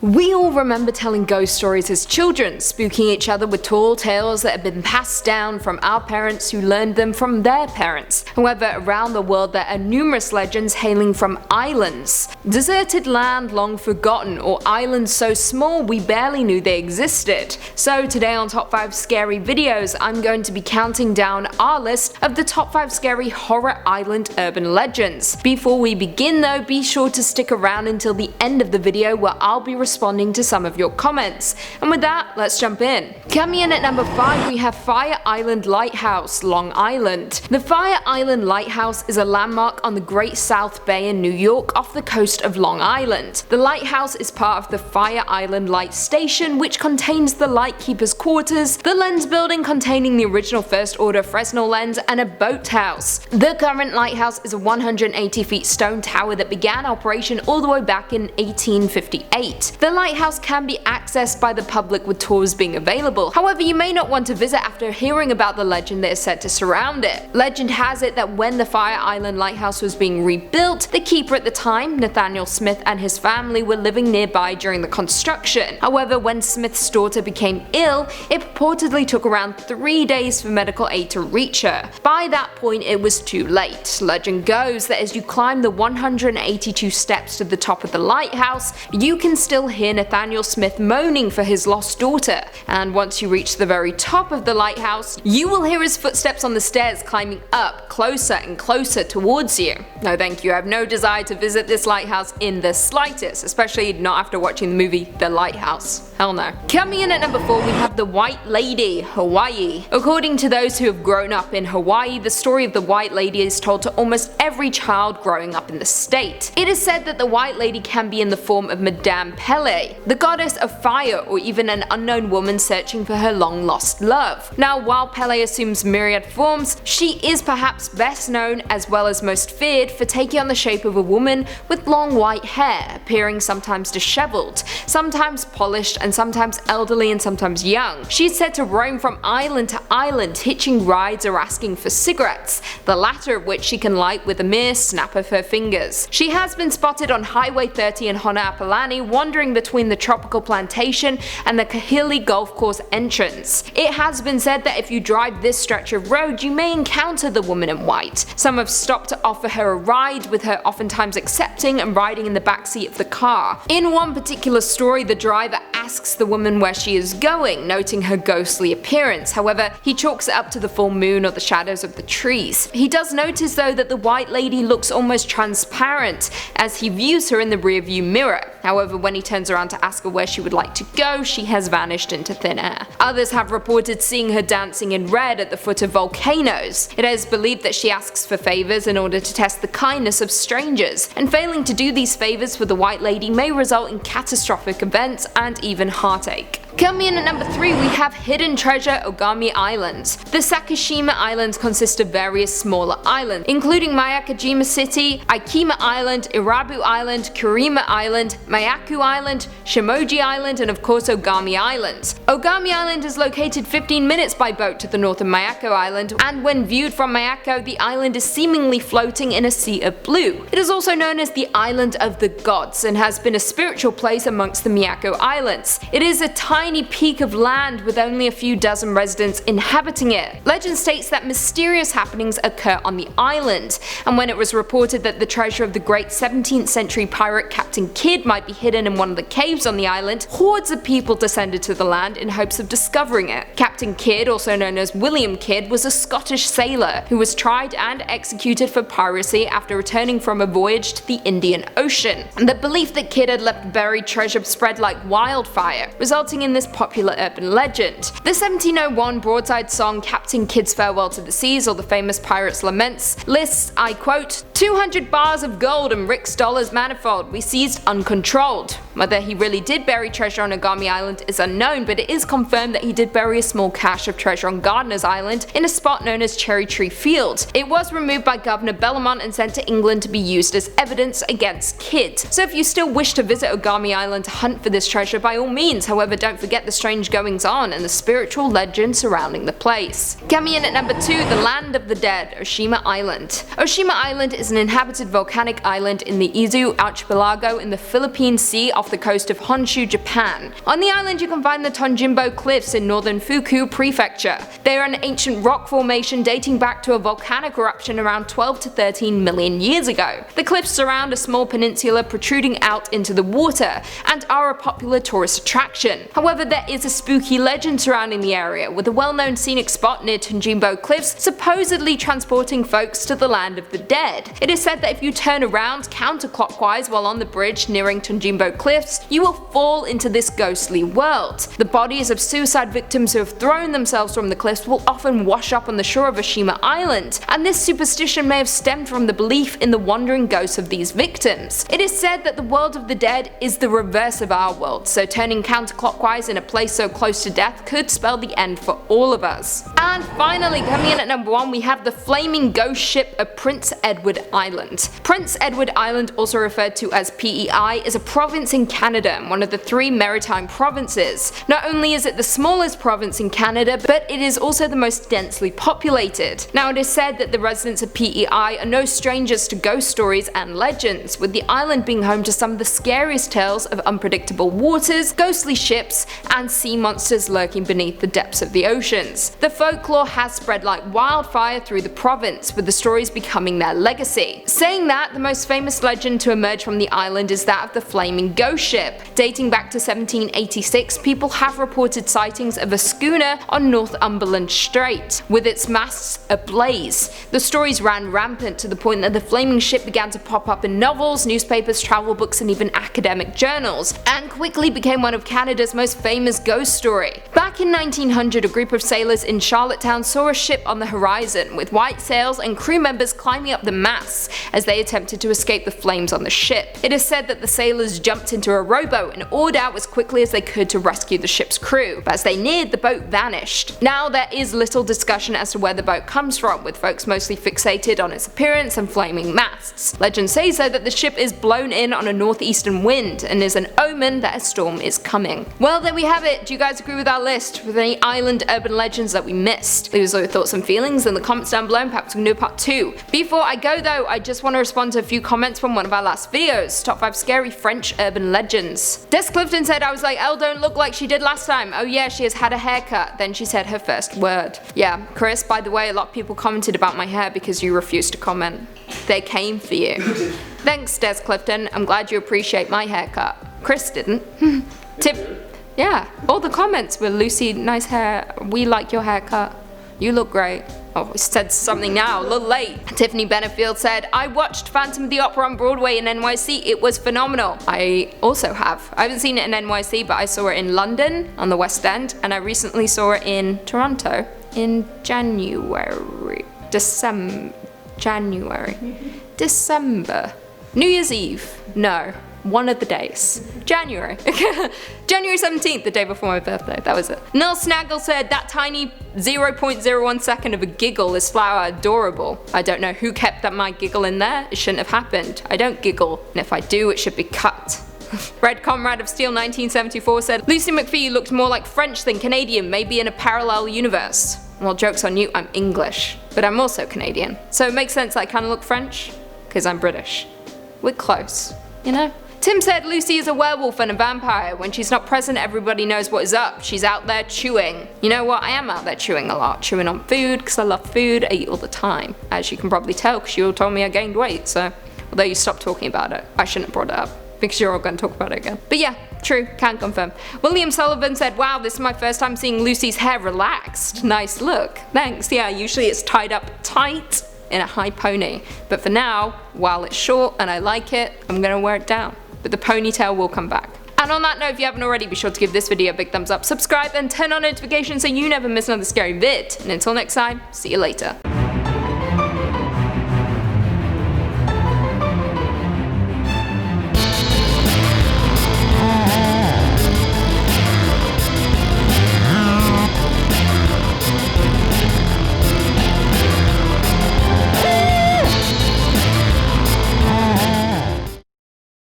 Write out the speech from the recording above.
We all remember telling ghost stories as children, spooking each other with tall tales that have been passed down from our parents who learned them from their parents. However, around the world there are numerous legends hailing from islands. Deserted land long forgotten, or islands so small we barely knew they existed. So today on Top 5 Scary Videos, I'm going to be counting down our list of the top 5 scary horror island urban legends. Before we begin though, be sure to stick around until the end of the video where I'll be responding to some of your comments. And with that, let's jump in. Coming in at number 5, we have Fire Island Lighthouse, Long Island. The Fire Island Lighthouse is a landmark on the Great South Bay in New York off the coast of Long Island. The lighthouse is part of the Fire Island Light Station, which contains the lightkeeper's quarters, the lens building containing the original first order Fresnel lens, and a boathouse. The current lighthouse is a 180 feet stone tower that began operation all the way back in 1858. The lighthouse can be accessed by the public with tours being available, however you may not want to visit after hearing about the legend that is said to surround it. Legend has it that when the Fire Island Lighthouse was being rebuilt, the keeper at the time, Nathaniel Smith, and his family were living nearby during the construction. However, when Smith's daughter became ill, it purportedly took around 3 days for medical aid to reach her. By that point it was too late. Legend goes that as you climb the 182 steps to the top of the lighthouse, you can still hear Nathaniel Smith moaning for his lost daughter, and once you reach the very top of the lighthouse, you will hear his footsteps on the stairs climbing up closer and closer towards you. No thank you, I have no desire to visit this lighthouse in the slightest, especially not after watching the movie The Lighthouse. Hell no. Coming in at number 4, we have the White Lady, Hawaii. According to those who have grown up in Hawaii, the story of the White Lady is told to almost every child growing up in the state. It is said that the White Lady can be in the form of Madame Pele, the goddess of fire, or even an unknown woman searching for her long lost love. Now, while Pele assumes myriad forms, she is perhaps best known, as well as most feared, for taking on the shape of a woman with long white hair, appearing sometimes disheveled, sometimes polished, and sometimes elderly and sometimes young. She is said to roam from island to island, hitching rides or asking for cigarettes, the latter of which she can light with a mere snap of her fingers. She has been spotted on Highway 30 in Ho'oponopono, wandering between the tropical plantation and the Kahili golf course entrance. It has been said that if you drive this stretch of road, you may encounter the woman in white. Some have stopped to offer her a ride, with her oftentimes accepting and riding in the backseat of the car. In one particular story, the driver asks the woman where she is going, noting her ghostly appearance. However, he chalks it up to the full moon or the shadows of the trees. He does notice though that the White Lady looks almost transparent as he views her in the rearview mirror. However, when he turns around to ask her where she would like to go, she has vanished into thin air. Others have reported seeing her dancing in red at the foot of volcanoes. It is believed that she asks for favors in order to test the kindness of strangers, and failing to do these favors for the White Lady may result in catastrophic events and even heartache. Coming in at number 3, we have Hidden Treasure, Ogami Islands. The Sakishima Islands consist of various smaller islands, including Miyakojima City, Aikima Island, Irabu Island, Kurima Island, Myaku Island, Shimoji Island, and of course Ogami Island. Ogami Island is located 15 minutes by boat to the north of Miyako Island, and when viewed from Miyako, the island is seemingly floating in a sea of blue. It is also known as the Island of the Gods and has been a spiritual place amongst the Miyako Islands. It is a tiny peak of land with only a few dozen residents inhabiting it. Legend states that mysterious happenings occur on the island, and when it was reported that the treasure of the great 17th century pirate Captain Kidd might be hidden in one of the caves on the island, hordes of people descended to the land in hopes of discovering it. Captain Kidd, also known as William Kidd, was a Scottish sailor who was tried and executed for piracy after returning from a voyage to the Indian Ocean. And the belief that Kidd had left buried treasure spread like wildfire, resulting in this popular urban legend. The 1701 broadside song Captain Kidd's Farewell to the Seas, or the famous Pirate's Laments, lists, I quote, 200 bars of gold and Rick's dollars manifold we seized uncontrolled. Whether he really did bury treasure on Ogami Island is unknown, but it is confirmed that he did bury a small cache of treasure on Gardiner's Island in a spot known as Cherry Tree Field. It was removed by Governor Bellamont and sent to England to be used as evidence against Kidd. So if you still wish to visit Ogami Island to hunt for this treasure, by all means, however don't don't forget the strange goings on and the spiritual legend surrounding the place. Coming in at number 2, the land of the dead, Oshima Island. Oshima Island is an inhabited volcanic island in the Izu archipelago in the Philippine Sea off the coast of Honshu, Japan. On the island you can find the Tonjimbo Cliffs in northern Fuku Prefecture. They are an ancient rock formation dating back to a volcanic eruption around 12 to 13 million years ago. The cliffs surround a small peninsula protruding out into the water and are a popular tourist attraction. However, there is a spooky legend surrounding the area, with a well-known scenic spot near Tonjimbo Cliffs supposedly transporting folks to the land of the dead. It is said that if you turn around counterclockwise while on the bridge nearing Tonjimbo Cliffs, you will fall into this ghostly world. The bodies of suicide victims who have thrown themselves from the cliffs will often wash up on the shore of Oshima Island, and this superstition may have stemmed from the belief in the wandering ghosts of these victims. It is said that the world of the dead is the reverse of our world, so turning counterclockwise in a place so close to death could spell the end for all of us. And finally, coming in at number 1, we have the flaming ghost ship of Prince Edward Island. Prince Edward Island, also referred to as PEI, is a province in Canada and one of the 3 maritime provinces. Not only is it the smallest province in Canada, but it is also the most densely populated. Now, it is said that the residents of PEI are no strangers to ghost stories and legends, with the island being home to some of the scariest tales of unpredictable waters, ghostly ships, and sea monsters lurking beneath the depths of the oceans. The folklore has spread like wildfire through the province, with the stories becoming their legacy. Saying that, the most famous legend to emerge from the island is that of the flaming ghost ship. Dating back to 1786, people have reported sightings of a schooner on Northumberland Strait, with its masts ablaze. The stories ran rampant to the point that the flaming ship began to pop up in novels, newspapers, travel books, and even academic journals, and quickly became one of Canada's most famous ghost story. Back in 1900, a group of sailors in Charlottetown saw a ship on the horizon, with white sails and crew members climbing up the masts as they attempted to escape the flames on the ship. It is said that the sailors jumped into a rowboat and oared out as quickly as they could to rescue the ship's crew, but as they neared, the boat vanished. Now, there is little discussion as to where the boat comes from, with folks mostly fixated on its appearance and flaming masts. Legend says though that the ship is blown in on a northeastern wind and is an omen that a storm is coming. Well, there we have it. Do you guys agree with our list? With any island urban legends that we missed? Leave us all your thoughts and feelings in the comments down below, and perhaps we can do a part 2. Before I go though, I just want to respond to a few comments from one of our last videos, top 5 scary French urban legends. Des Clifton said, I was like, Elle don't look like she did last time. Oh yeah, she has had a haircut. Then she said her first word. Yeah, Chris, by the way, a lot of people commented about my hair because you refused to comment. They came for you. Thanks, Des Clifton. I'm glad you appreciate my haircut. Chris didn't. Tip. Yeah, all the comments were Lucy, nice hair, we like your haircut, you look great. Oh, he said something now, a little late. Tiffany Benefield said, I watched Phantom of the Opera on Broadway in NYC, it was phenomenal. I also have. I haven't seen it in NYC, but I saw it in London on the West End, and I recently saw it in Toronto in December. New Year's Eve. No. One of the days. January. January 17th, the day before my birthday. That was it. Nell Snaggle said, that tiny 0.01 second of a giggle is flower adorable. I don't know who kept my giggle in there. It shouldn't have happened. I don't giggle, and if I do, it should be cut. Red Comrade of Steel 1974 said, Lucy McPhee looked more like French than Canadian, maybe in a parallel universe. Well, joke's on you, I'm English, but I'm also Canadian. So it makes sense that I kind of look French, because I'm British. We're close, you know? Tim said Lucy is a werewolf and a vampire. When she's not present, everybody knows what is up. She's out there chewing. You know what? I am out there chewing a lot. Chewing on food, because I love food. I eat all the time. As you can probably tell, because you all told me I gained weight, so. Although you stopped talking about it. I shouldn't have brought it up, because you're all going to talk about it again. But yeah, true, can confirm. William Sullivan said, wow, this is my first time seeing Lucy's hair relaxed. Nice look. Thanks. Yeah, usually it's tied up tight in a high pony. But for now, while it's short and I like it, I'm going to wear it down. But the ponytail will come back. And on that note, if you haven't already, be sure to give this video a big thumbs up, subscribe, and turn on notifications so you never miss another scary vid. And until next time, see you later.